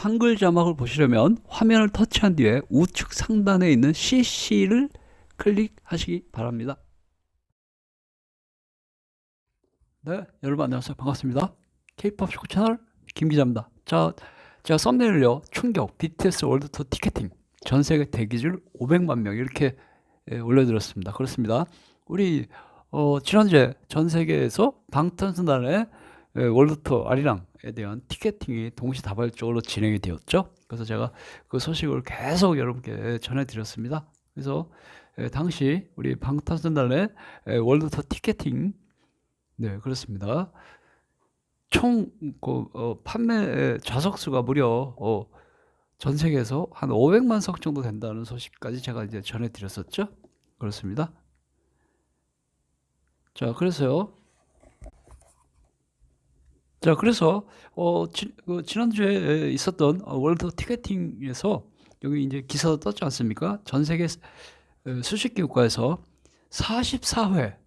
한글 자막을 보시려면 화면을 터치한 뒤에 우측 상단에 있는 CC를 클릭하시기 바랍니다. 네, 여러분 안녕하세요. 반갑습니다. K-POP 축구 채널 김 기자입니다. 자, 제가 썸네일을요, 충격, BTS 월드 투어 티켓팅, 전 세계 대기줄 500만 명 이렇게 올려드렸습니다. 그렇습니다. 우리 지난주에 전 세계에서 방탄소년단의 월드 투어 아리랑에 대한 티켓팅이 동시다발적으로 진행이 되었죠. 그래서 제가 그 소식을 계속 여러분께 전해드렸습니다. 그래서 당시 우리 방탄소년단의 월드 투어 티켓팅, 네, 그렇습니다. 총 판매 좌석 수가 무려 전 세계에서 한 500만 석 정도 된다는 소식까지 제가 이제 전해드렸었죠. 그렇습니다. 자, 그래서요. 자, 그래서 지난주에 있었던 월드 티켓팅에서 여기 이제 기사도 떴지 않습니까? 전 세계 수십 개 국가에서 44회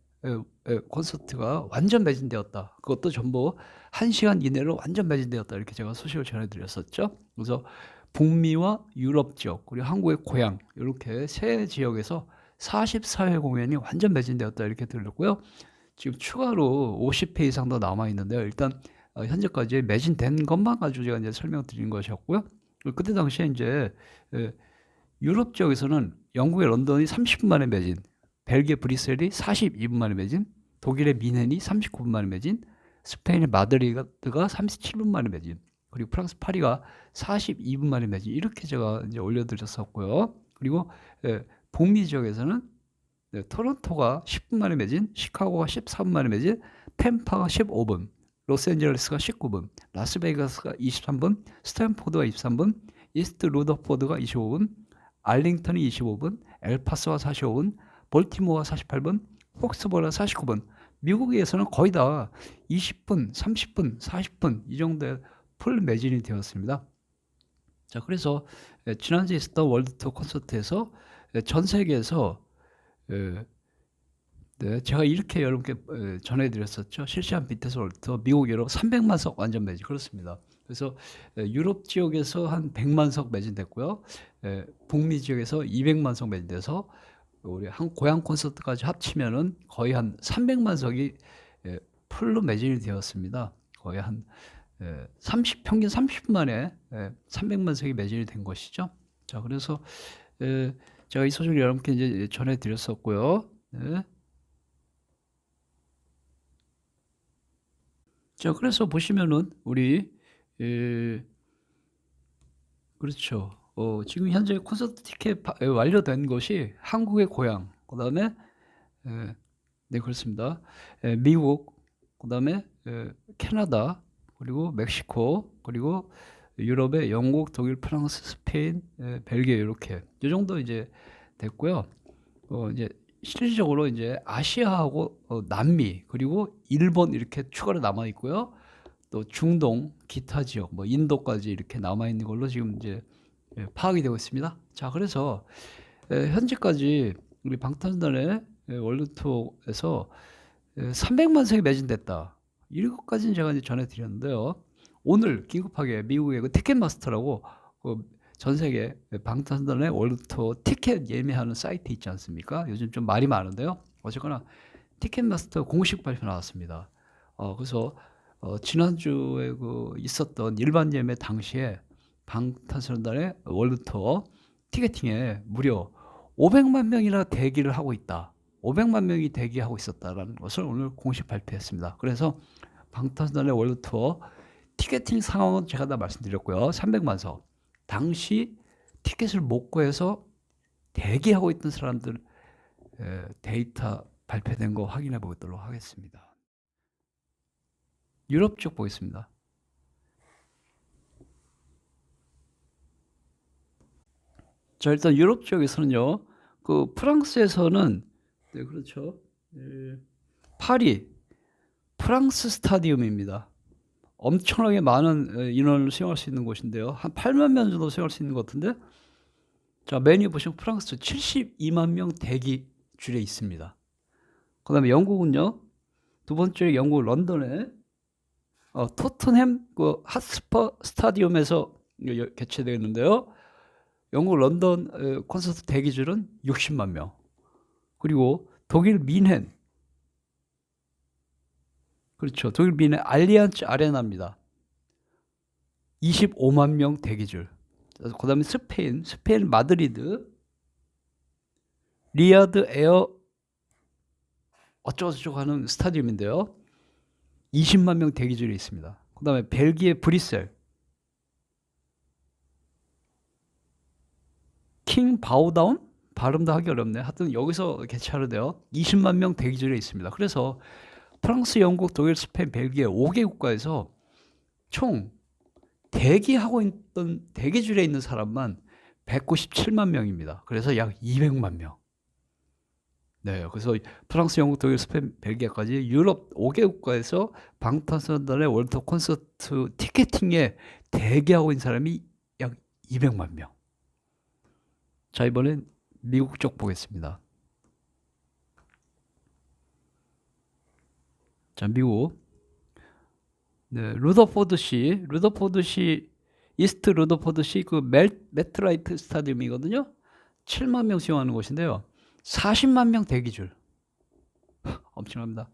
콘서트가 완전 매진되었다. 그것도 전부 1시간 이내로 완전 매진되었다. 이렇게 제가 소식을 전해드렸었죠. 그래서 북미와 유럽 지역, 그리고 한국의 고향 이렇게 세 지역에서 44회 공연이 완전 매진되었다. 이렇게 들렸고요. 지금 추가로 50회 이상 더 남아 있는데요. 일단 현재까지 매진된 것만 가지고 제가 이제 설명드린 것이었고요. 그때 당시에 이제 유럽 지역에서는 영국의 런던이 30분 만에 매진, 벨기에 브뤼셀이 42분 만에 매진, 독일의 미넨이 39분 만에 매진, 스페인의 마드리드가 37분 만에 매진, 그리고 프랑스 파리가 42분 만에 매진, 이렇게 제가 이제 올려드렸었고요. 그리고 북미 지역에서는 토론토가 10분 만에 매진, 시카고가 14분 만에 매진, 템파가 15분, 로스앤젤레스가 19분, 라스베이거스가 23분, 스탠포드가 23분, 이스트 루더포드가 25분, 알링턴이 25분, 엘파스가 45분, 볼티모어가 48분, 폭스버가 49분. 미국에서는 거의 다 20분, 30분, 40분 이 정도의 풀 매진이 되었습니다. 자, 그래서 지난주에 있었던 월드 투어 콘서트에서 전 세계에서 네, 제가 이렇게 여러분께 전해드렸었죠. 실시간 BTS 월드 투어 미국, 유럽 300만 석 완전 매진. 그렇습니다. 그래서 유럽 지역에서 한 100만 석 매진됐고요. 북미 지역에서 200만 석 매진돼서 우리 한 고향 콘서트까지 합치면은 거의 한 300만 석이 풀로 매진이 되었습니다. 거의 한 평균 30분 만에 300만 석이 매진이 된 것이죠. 자, 그래서 제가 이 소식을 여러분께 이제 전해드렸었고요. 네. 자, 그래서 보시면은 우리 그렇죠. 지금 현재 콘서트 티켓 완료된 것이 한국의 고향, 그다음에 네, 그렇습니다. 미국, 그다음에 캐나다, 그리고 멕시코, 그리고 유럽의 영국, 독일, 프랑스, 스페인, 벨기에 이렇게 이 정도 이제 됐고요. 이제 실질적으로 이제 아시아하고 남미, 그리고 일본 이렇게 추가로 남아 있고요. 또 중동, 기타 지역, 뭐 인도까지 이렇게 남아 있는 걸로 지금 이제 파악이 되고 있습니다. 자, 그래서 현재까지 우리 방탄소년단의 월드 투어에서 300만 석이 매진됐다. 이것까지는 제가 이제 전해드렸는데요. 오늘 긴급하게 미국의 그 티켓마스터라고 전 세계 방탄소년단의 월드 투어 티켓 예매하는 사이트 있지 않습니까? 요즘 좀 말이 많은데요. 어쨌거나 티켓마스터 공식 발표 나왔습니다. 그래서 지난주에 그 있었던 일반 예매 당시에 방탄소년단의 월드 투어 티켓팅에 무려 500만 명이나 대기를 하고 있다. 500만 명이 대기하고 있었다라는 것을 오늘 공식 발표했습니다. 그래서 방탄소년단의 월드 투어 티켓팅 상황은 제가 다 말씀드렸고요. 300만 석. 당시 티켓을 못 구해서 대기하고 있던 사람들 데이터 발표된 거 확인해 보도록 하겠습니다. 유럽 쪽 보겠습니다. 자, 일단 유럽 지역에서는요, 그 프랑스에서는 네, 그렇죠. 파리 프랑스 스타디움입니다. 엄청나게 많은 인원을 수용할 수 있는 곳인데요. 한 8만 명 정도 수용할 수 있는 것 같은데, 자, 메뉴 보시면 프랑스 72만 명 대기 줄에 있습니다. 그 다음에 영국은요, 두 번째 영국 런던에 토트넘 그 핫스퍼 스타디움에서 개최되는데요. 영국 런던 콘서트 대기줄은 60만 명. 그리고 독일 뮌헨, 그렇죠. 독일 뮌헨 알리안츠 아레나입니다. 25만 명 대기줄. 그 다음에 스페인 마드리드 리야드 에어 어쩌고저쩌고 하는 스타디움인데요. 20만 명 대기줄이 있습니다. 그 다음에 벨기에 브뤼셀 킹 바우다운? 발음도 하기 어렵네. 하여튼 여기서 개최하는데요. 20만 명 대기줄에 있습니다. 그래서 프랑스, 영국, 독일, 스페인, 벨기에 5개 국가에서 총 대기하고 있던 대기줄에 있는 사람만 197만 명입니다. 그래서 약 200만 명. 네, 그래서 프랑스, 영국, 독일, 스페인, 벨기에까지 유럽 5개 국가에서 방탄소년단의 월드 콘서트 티켓팅에 대기하고 있는 사람이 약 200만 명. 자, 이번엔 미국 쪽 보겠습니다. 자, 미국. 네, 루더포드시, 이스트 루더포드시 그 매트라이트 스타디움이거든요. 7만 명 수용하는 곳인데요. 40만 명 대기줄. 엄청납니다.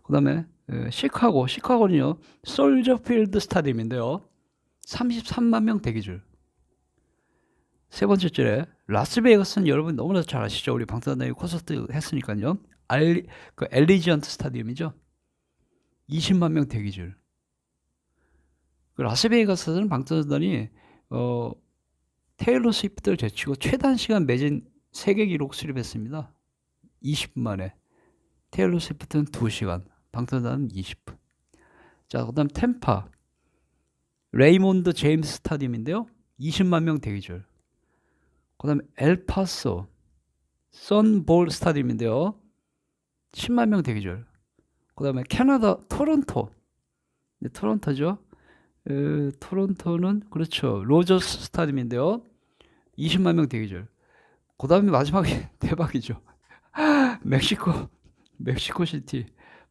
그 다음에 시카고는요. 솔저필드 스타디움인데요. 33만 명 대기줄. 세 번째 줄에 라스베이거스는 여러분 너무나 잘 아시죠? 우리 방탄소년단이 콘서트 했으니까요. 그 엘리지언트 스타디움이죠. 20만 명 대기줄. 그 라스베이거스는 방탄소년단이 테일러 스위프트를 제치고 최단 시간 매진 세계 기록 수립했습니다. 20분 만에. 테일러 스위프트는 2시간, 방탄소년단은 20분. 자, 그 다음 템파 레이몬드 제임스 스타디움인데요. 20만 명 대기줄. 그 다음에 엘파소 선볼 스타디움인데요. 10만 명 대기줄. 그 다음에 캐나다 토론토. 네, 토론토죠. 토론토는 그렇죠. 로저스 스타디움인데요. 20만 명 대기줄. 그 다음에 마지막에 대박이죠. 멕시코 시티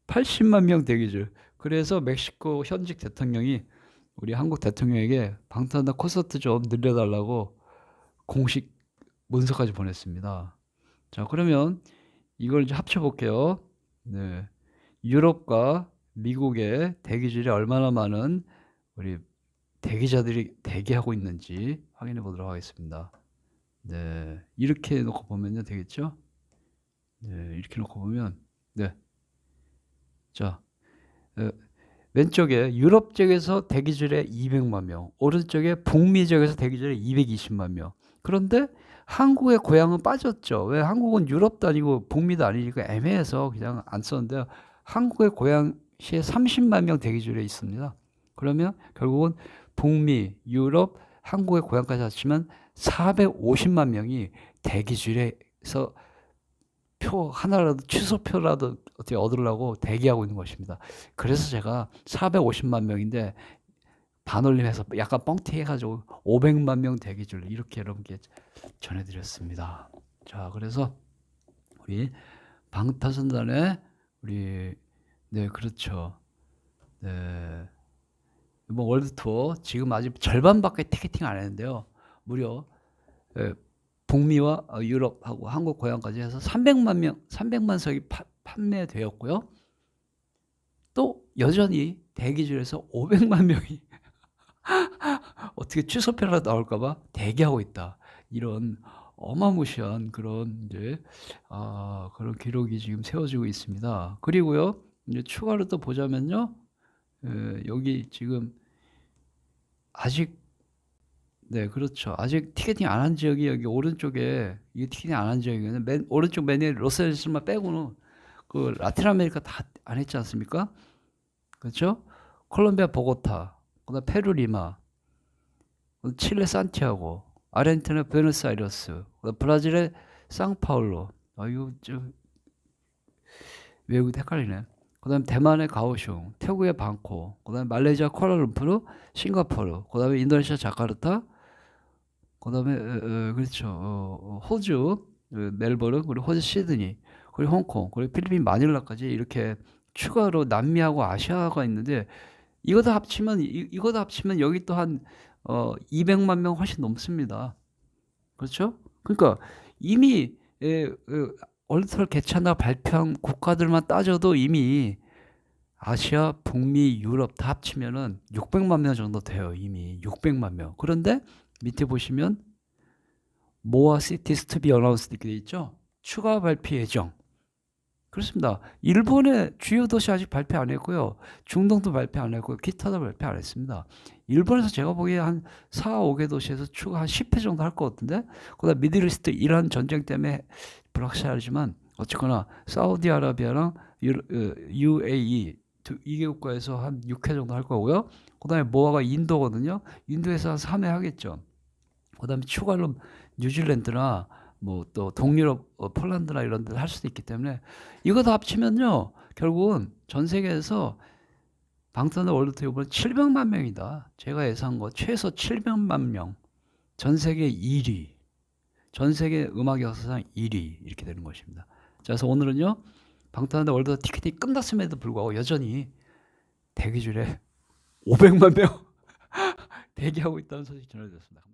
80만 명 대기줄. 그래서 멕시코 현직 대통령이 우리 한국 대통령에게 방탄소년단 콘서트 좀 늘려달라고 공식 문서까지 보냈습니다. 자, 그러면 이걸 이제 합쳐볼게요. 네. 유럽과 미국의 대기줄이 얼마나 많은 우리 대기자들이 대기하고 있는지 확인해 보도록 하겠습니다. 네, 이렇게 놓고 보면요 되겠죠? 네, 이렇게 놓고 보면 네, 자 왼쪽에 유럽 쪽에서 대기줄에 200만 명, 오른쪽에 북미 쪽에서 대기줄에 220만 명. 그런데 한국의 고향은 빠졌죠. 왜? 한국은 유럽도 아니고 북미도 아니니까 애매해서 그냥 안 썼는데요. 한국의 고향시에 30만 명 대기줄에 있습니다. 그러면 결국은 북미, 유럽, 한국의 고향까지 합치면 450만 명이 대기줄에서 표 하나라도 취소표라도 어떻게 얻으려고 대기하고 있는 것입니다. 그래서 제가 450만 명인데 반올림해서 약간 뻥튀기 해가지고 500만 명 대기줄 이렇게 여러분께 전해드렸습니다. 자, 그래서 우리 방탄소년단의 우리 네, 그렇죠. 네. 이번 월드 투어 지금 아직 절반밖에 티켓팅 안 했는데요. 무려 북미와 유럽하고 한국 고향까지 해서 300만 석이 판매되었고요. 또 여전히 대기줄에서 500만 명이 어떻게 취소표라도 나올까봐 대기하고 있다. 이런 어마무시한 그런 이제 그런 기록이 지금 세워지고 있습니다. 그리고요, 이제 추가로 또 보자면요, 여기 지금 아직 네, 그렇죠. 아직 티켓팅 안 한 지역이 여기 오른쪽에 이게 티켓팅 안 한 지역이거든요. 맨 오른쪽 맨 위에 로스앤젤레스만 빼고는 그 라틴 아메리카 다 안 했지 않습니까? 그렇죠? 콜롬비아 보고타, 그다음 페루 리마, 칠레 산티아고, 아르헨티나 부에노스아이레스, 브라질의 상파울로. 이거 좀 외국이 헷갈리네. 그다음 대만의 가오슝, 태국의 방콕, 그다음 말레이시아 쿠알라룸푸르, 싱가포르, 그다음에 인도네시아 자카르타, 그다음에 그렇죠. 호주 멜버른, 그리고 호주 시드니, 그리고 홍콩, 그리고 필리핀 마닐라까지 이렇게 추가로 남미하고 아시아가 있는데 이거 다 합치면 여기 또 한 200만 명 훨씬 넘습니다. 그렇죠? 그러니까 이미 월드 투어를 개최한다고 발표한 국가들만 따져도 이미 아시아, 북미, 유럽 다 합치면은 600만 명 정도 돼요. 이미 600만 명. 그런데 밑에 보시면 more cities to be announced 이렇게 돼 있죠. 추가 발표 예정. 그렇습니다. 일본의 주요 도시 아직 발표 안 했고요. 중동도 발표 안 했고요. 기타도 발표 안 했습니다. 일본에서 제가 보기에 한 4, 5개 도시에서 추가 한 10회 정도 할 것 같은데, 그다음 미들이스트 이란 전쟁 때문에 불확실하지만 어쨌거나 사우디아라비아랑 UAE 이개 국가에서 한 6회 정도 할 거고요. 그다음에 모아가 인도거든요. 인도에서 한 3회 하겠죠. 그다음에 추가로 뉴질랜드나 뭐 또 동유럽 폴란드나 이런 데도 할 수도 있기 때문에 이거 다 합치면요 결국은 전 세계에서 방탄소년단 월드 투어 이번에 700만 명이다. 제가 예상한 거 최소 700만 명. 전 세계 1위. 전 세계 음악 역사상 1위 이렇게 되는 것입니다. 자, 그래서 오늘은요 방탄소년단 월드 투어 티켓이 끝났음에도 불구하고 여전히 대기줄에 500만 명 대기하고 있다는 소식 전해드렸습니다.